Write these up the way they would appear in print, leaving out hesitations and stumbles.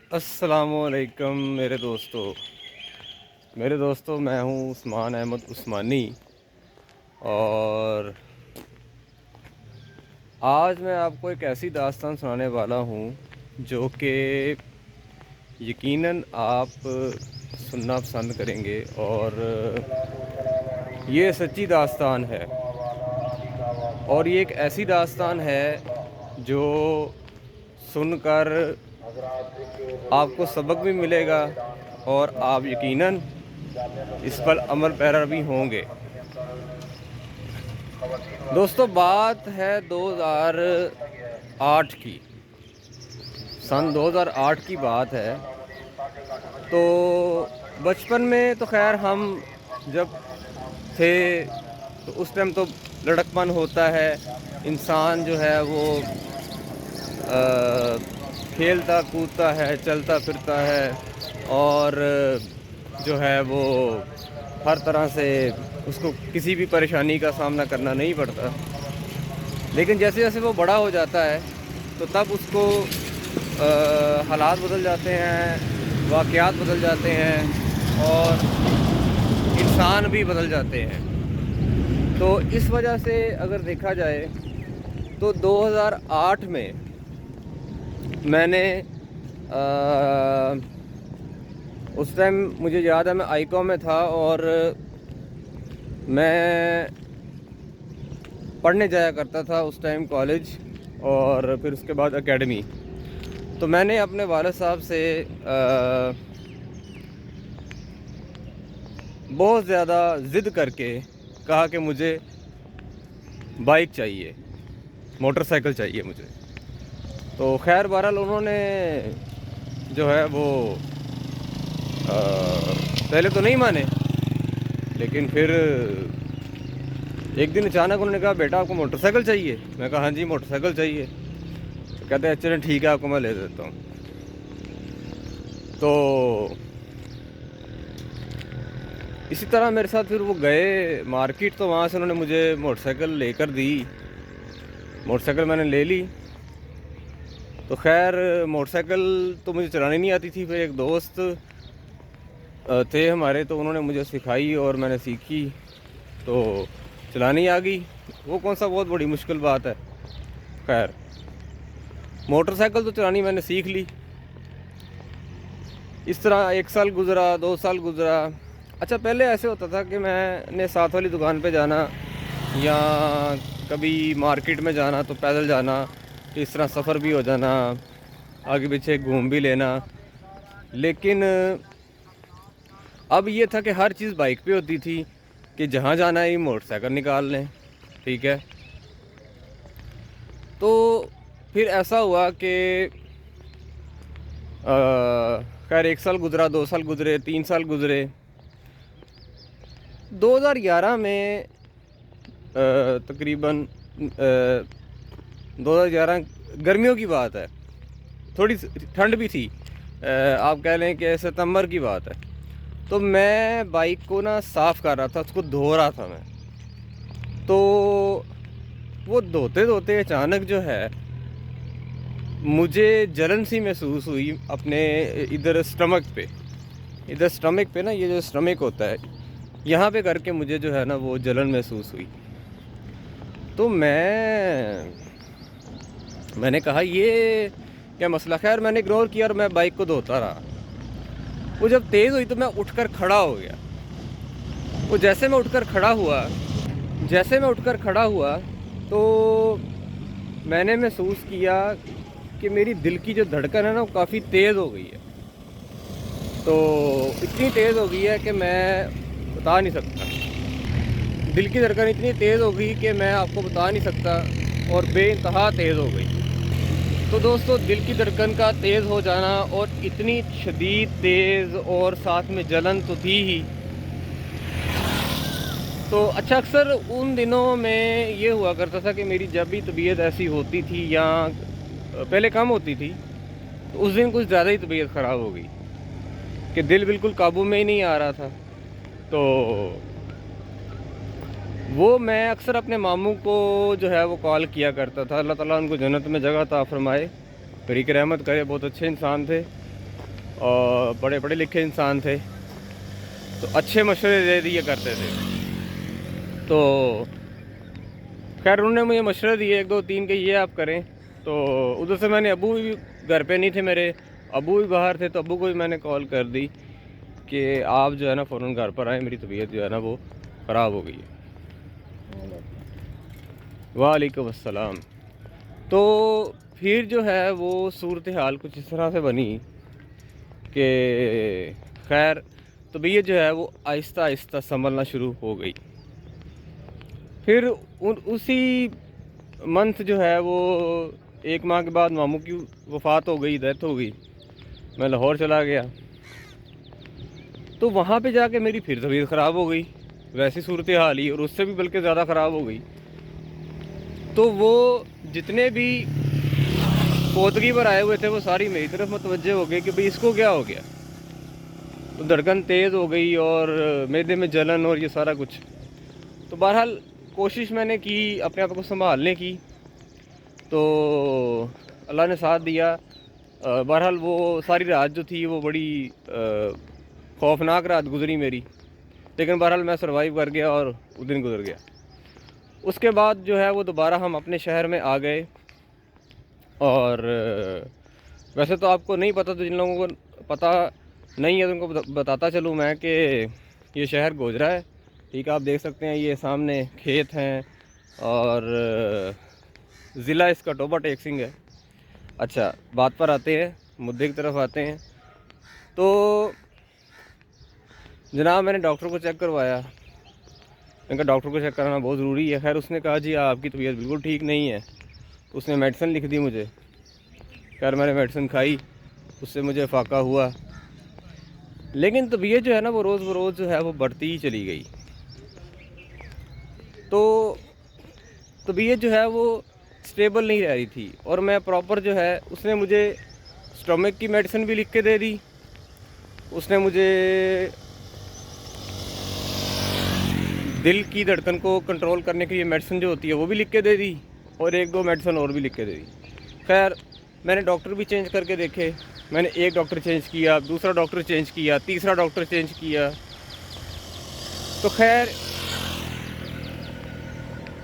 अस्सलामुअलैकुम मेरे दोस्तों, मैं हूँ उस्मान अहमद उस्मानी। और आज मैं आपको एक ऐसी दास्तान सुनाने वाला हूँ जो कि यकीनन आप सुनना पसंद करेंगे। और ये सच्ची दास्तान है, और ये एक ऐसी दास्तान है जो सुनकर आपको सबक भी मिलेगा और आप यकीनन इस पर अमल पैरा भी होंगे। दोस्तों, बात है 2008 की। सन 2008 की बात है। तो बचपन में तो खैर हम जब थे तो उस टाइम तो लड़कपन होता है। इंसान जो है वो खेलता कूदता है, चलता फिरता है, और जो है वो हर तरह से उसको किसी भी परेशानी का सामना करना नहीं पड़ता। लेकिन जैसे जैसे वो बड़ा हो जाता है तो तब उसको हालात बदल जाते हैं, वाक़यात बदल जाते हैं, और इंसान भी बदल जाते हैं। तो इस वजह से अगर देखा जाए तो 2008 में मैंने उस टाइम मुझे याद है मैं आईकॉम में था और मैं पढ़ने जाया करता था उस टाइम कॉलेज, और फिर उसके बाद एकेडमी। तो मैंने अपने वालिद साहब से बहुत ज़्यादा ज़िद करके कहा कि मुझे बाइक चाहिए, मोटरसाइकिल चाहिए मुझे। तो खैर बहरहाल उन्होंने जो है वो पहले तो नहीं माने, लेकिन फिर एक दिन अचानक उन्होंने कहा, बेटा आपको मोटरसाइकिल चाहिए? मैं कहा हाँ जी मोटरसाइकिल चाहिए। तो कहते हैं चलें ठीक है, आपको मैं ले देता हूँ। तो इसी तरह मेरे साथ फिर वो गए मार्केट, तो वहाँ से उन्होंने मुझे मोटरसाइकिल लेकर दी। मोटरसाइकिल मैंने ले ली। तो खैर मोटरसाइकिल तो मुझे चलानी नहीं आती थी। फिर एक दोस्त थे हमारे, तो उन्होंने मुझे सिखाई और मैंने सीखी, तो चलानी आ गई। वो कौन सा बहुत बड़ी मुश्किल बात है। खैर मोटरसाइकिल तो चलानी मैंने सीख ली। इस तरह 1 साल गुज़रा, 2 साल गुज़रा। अच्छा, पहले ऐसे होता था कि मैंने साथ वाली दुकान पे जाना या कभी मार्केट में जाना तो पैदल जाना, तो इस तरह सफ़र भी हो जाना, आगे पीछे घूम भी लेना। लेकिन अब ये था कि हर चीज़ बाइक पे होती थी कि जहाँ जाना है मोटरसाइकिल निकाल लें। ठीक है। तो फिर ऐसा हुआ कि खैर 1 साल गुज़रा, 2 साल गुज़रे, 3 साल गुज़रे। 2011 में तकरीबन 2011 गर्मियों की बात है, थोड़ी ठंड भी थी। आप कह लें कि सितंबर की बात है। तो मैं बाइक को ना साफ़ कर रहा था, उसको धो रहा था मैं। तो वो धोते धोते अचानक जो है मुझे जलन सी महसूस हुई अपने इधर स्टमक पे ना, ये जो स्टमक होता है यहाँ पे करके मुझे जो है ना वो जलन महसूस हुई। तो मैंने कहा ये क्या मसला। खैर मैंने इग्नोर किया और मैं बाइक को धोता रहा। वो जब तेज़ हुई तो मैं उठकर खड़ा हो गया। वो जैसे मैं उठकर खड़ा हुआ तो मैंने महसूस किया कि मेरी दिल की जो धड़कन है ना वो काफ़ी तेज़ हो गई है। तो इतनी तेज़ हो गई है कि मैं बता नहीं सकता। दिल की धड़कन इतनी तेज़ हो गई कि मैं आपको बता नहीं सकता, और बेइंतहा तेज़ हो गई। तो दोस्तों, दिल की धड़कन का तेज़ हो जाना और इतनी शदीद तेज़, और साथ में जलन तो थी ही। तो अच्छा, अक्सर उन दिनों में ये हुआ करता था कि मेरी जब भी तबीयत ऐसी होती थी या पहले कम होती थी, तो उस दिन कुछ ज़्यादा ही तबीयत ख़राब हो गई कि दिल बिल्कुल काबू में ही नहीं आ रहा था। तो वो मैं अक्सर अपने मामू को जो है वो कॉल किया करता था। अल्लाह ताला उनको जन्नत में जगह अता फरमाए, बरीक रहमत करे, बहुत अच्छे इंसान थे। और बड़े पढ़े लिखे इंसान थे, तो अच्छे मशवरे दे दिया करते थे। तो खैर उन्होंने मुझे मशवरे दिए 1 2 3 के ये आप करें। तो उधर से मैंने, अबू भी घर पे नहीं थे मेरे, अबू भी बाहर थे, तो अबू को भी मैंने कॉल कर दी कि आप जो है ना फ़ौरन घर पर आए, मेरी तबीयत जो है ना वो ख़राब हो गई है। वालेकुम अस्सलाम। तो फिर जो है वो सूरत हाल कुछ इस तरह से बनी कि खैर तबीयत जो है वो आहिस्ता आहिस्ता संभलना शुरू हो गई। फिर उसी मंथ जो है वो 1 माह के बाद मामू की वफ़ात हो गई, डेथ हो गई। मैं लाहौर चला गया, तो वहाँ पे जाके मेरी फिर तबीयत ख़राब हो गई, वैसी सूरत हाल ही, और उससे भी बल्कि ज़्यादा ख़राब हो गई। तो वो जितने भी पोतगी पर आए हुए थे वो सारी मेरी तरफ मुतवज्जे हो गए कि भाई इसको क्या हो गया। तो धड़कन तेज़ हो गई और मैदे में जलन और ये सारा कुछ। तो बहरहाल कोशिश मैंने की अपने आप को संभालने की, तो अल्लाह ने साथ दिया। बहरहाल वो सारी रात जो थी वो बड़ी खौफनाक रात गुजरी मेरी, लेकिन बहरहाल मैं सरवाइव कर गया और वो दिन गुजर गया। उसके बाद जो है वो दोबारा हम अपने शहर में आ गए। और वैसे तो आपको नहीं पता, तो जिन लोगों को पता नहीं है तो उनको बताता चलूँ मैं कि ये शहर गोजरा है। ठीक है, आप देख सकते हैं ये सामने खेत हैं और ज़िला इसका टोबा टेक सिंह है। अच्छा, बात पर आते हैं, मुद्दे की तरफ आते हैं। तो जनाब मैंने डॉक्टर को चेक करवाया, मैंने कहा डॉक्टर को चेक कराना बहुत ज़रूरी है। खैर उसने कहा जी आपकी तबीयत बिल्कुल ठीक नहीं है। उसने मेडिसिन लिख दी मुझे। खैर मैंने मेडिसिन खाई, उससे मुझे फाका हुआ, लेकिन तबीयत जो है ना वो रोज़ बरोज़ जो है वो बढ़ती ही चली गई। तो तबीयत जो है वो स्टेबल नहीं रह रही थी, और मैं प्रॉपर जो है, उसने मुझे स्टमक की मेडिसिन भी लिख के दे दी, उसने मुझे दिल की धड़कन को कंट्रोल करने के लिए मेडिसिन जो होती है वो भी लिख के दे दी, और 1 2 मेडिसिन और भी लिख के दे दी। खैर मैंने डॉक्टर भी चेंज करके देखे, मैंने एक डॉक्टर चेंज किया, दूसरा डॉक्टर चेंज किया, तीसरा डॉक्टर चेंज किया। तो खैर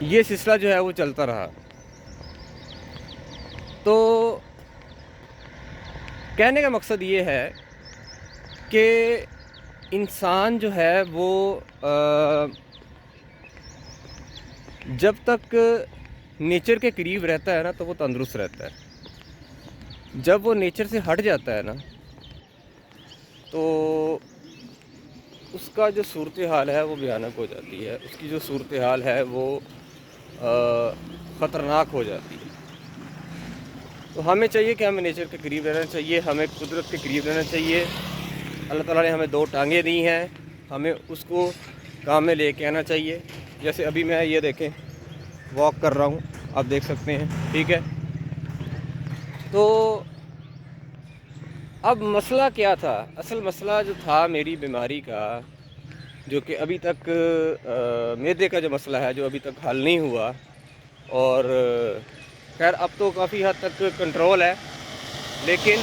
ये सिलसिला जो है वो चलता रहा। तो कहने का मकसद ये है कि इंसान जो है वो जब तक नेचर के करीब रहता है ना तो वो तंदुरुस्त रहता है। जब वो नेचर से हट जाता है ना तो उसका जो सूरत हाल है वो भयानक हो जाती है, उसकी जो सूरत हाल है वो ख़तरनाक हो जाती है। तो हमें चाहिए कि हमें नेचर के करीब रहना चाहिए, हमें कुदरत के करीब रहना चाहिए। अल्लाह ताला ने हमें 2 टांगें दी हैं, हमें उसको काम में लेके आना चाहिए। जैसे अभी मैं ये देखें वॉक कर रहा हूँ, आप देख सकते हैं, ठीक है। तो अब मसला क्या था? असल मसला जो था मेरी बीमारी का, जो कि अभी तक मैदे का जो मसला है जो अभी तक हल नहीं हुआ, और खैर अब तो काफ़ी हद तक कंट्रोल है, लेकिन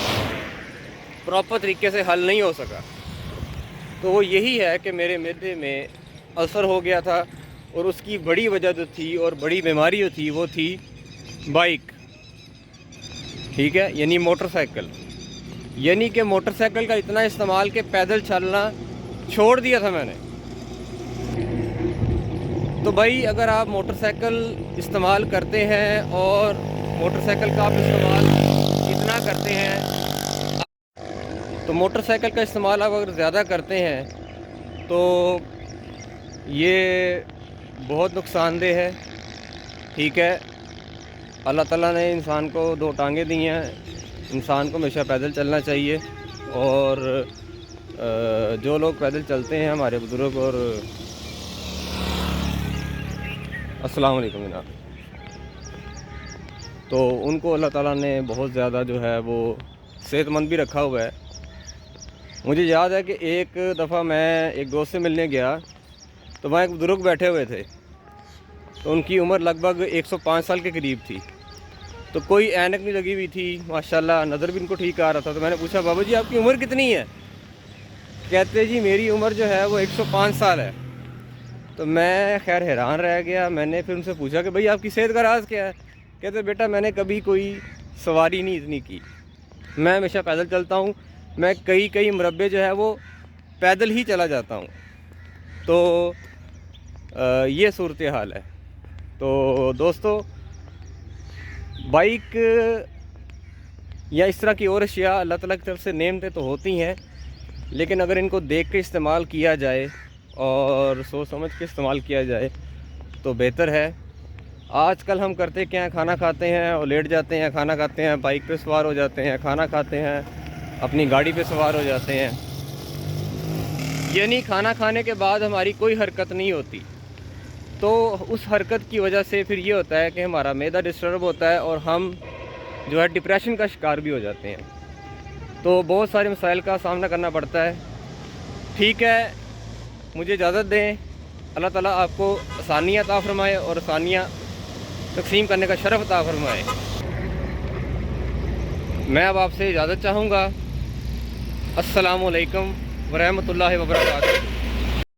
प्रॉपर तरीके से हल नहीं हो सका। तो वो यही है कि मेरे मैदे में अल्सर हो गया था, और उसकी बड़ी वजह जो थी और बड़ी बीमारी जो थी वो थी बाइक, ठीक है, यानी मोटरसाइकिल। यानी कि मोटरसाइकिल का इतना इस्तेमाल कि पैदल चलना छोड़ दिया था मैंने। तो भाई अगर आप मोटरसाइकिल इस्तेमाल करते हैं और मोटरसाइकिल का आप इस्तेमाल इतना करते हैं, तो मोटरसाइकिल का इस्तेमाल आप अगर ज़्यादा करते हैं तो ये बहुत नुकसानदेह है, ठीक है। अल्लाह ताला ने इंसान को 2 टांगें दी हैं, इंसान को हमेशा पैदल चलना चाहिए। और जो लोग पैदल चलते हैं, हमारे बुज़ुर्ग, और अस्सलाम वालेकुम जनाब, तो उनको अल्लाह ताला ने बहुत ज़्यादा जो है वो सेहतमंद भी रखा हुआ है। मुझे याद है कि एक दफ़ा मैं एक दोस्त से मिलने गया, तो वहाँ एक बुज़ुर्ग बैठे हुए थे, तो उनकी उम्र लगभग 105 साल के करीब थी। तो कोई ऐनक नहीं लगी हुई थी माशाल्लाह, नज़र भी इनको ठीक आ रहा था। तो मैंने पूछा बाबा जी आपकी उम्र कितनी है? कहते जी मेरी उम्र जो है वो 105 साल है। तो मैं खैर हैरान रह गया। मैंने फिर उनसे पूछा कि भाई आपकी सेहत का राज क्या है? कहते बेटा मैंने कभी कोई सवारी नहीं इतनी की, मैं हमेशा पैदल चलता हूँ, मैं कई कई मुरब्बे जो है वो पैदल ही चला जाता हूँ। तो ये सूरत हाल है। तो दोस्तों बाइक या इस तरह की और अशिया अल्लाह ताला की तरफ से नेमतें तो होती हैं, लेकिन अगर इनको देख के इस्तेमाल किया जाए और सोच समझ के इस्तेमाल किया जाए तो बेहतर है। आजकल हम करते क्या हैं, खाना खाते हैं और लेट जाते हैं, खाना खाते हैं बाइक पे सवार हो जाते हैं, खाना खाते हैं अपनी गाड़ी पे सवार हो जाते हैं, यानी खाना खाने के बाद हमारी कोई हरकत नहीं होती। तो उस हरकत की वजह से फिर ये होता है कि हमारा मैदा डिस्टर्ब होता है और हम जो है डिप्रेशन का शिकार भी हो जाते हैं। तो बहुत सारे मसाइल का सामना करना पड़ता है। ठीक है, मुझे इजाज़त दें। अल्लाह ताला आपको आसानियाँ अता फ़रमाए और आसानियाँ तक़सीम करने का शरफ़ अता फ़रमाए। मैं अब आपसे इजाज़त चाहूँगा। अस्सलामु अलैकुम व रहमतुल्लाहि व बरकातुहू।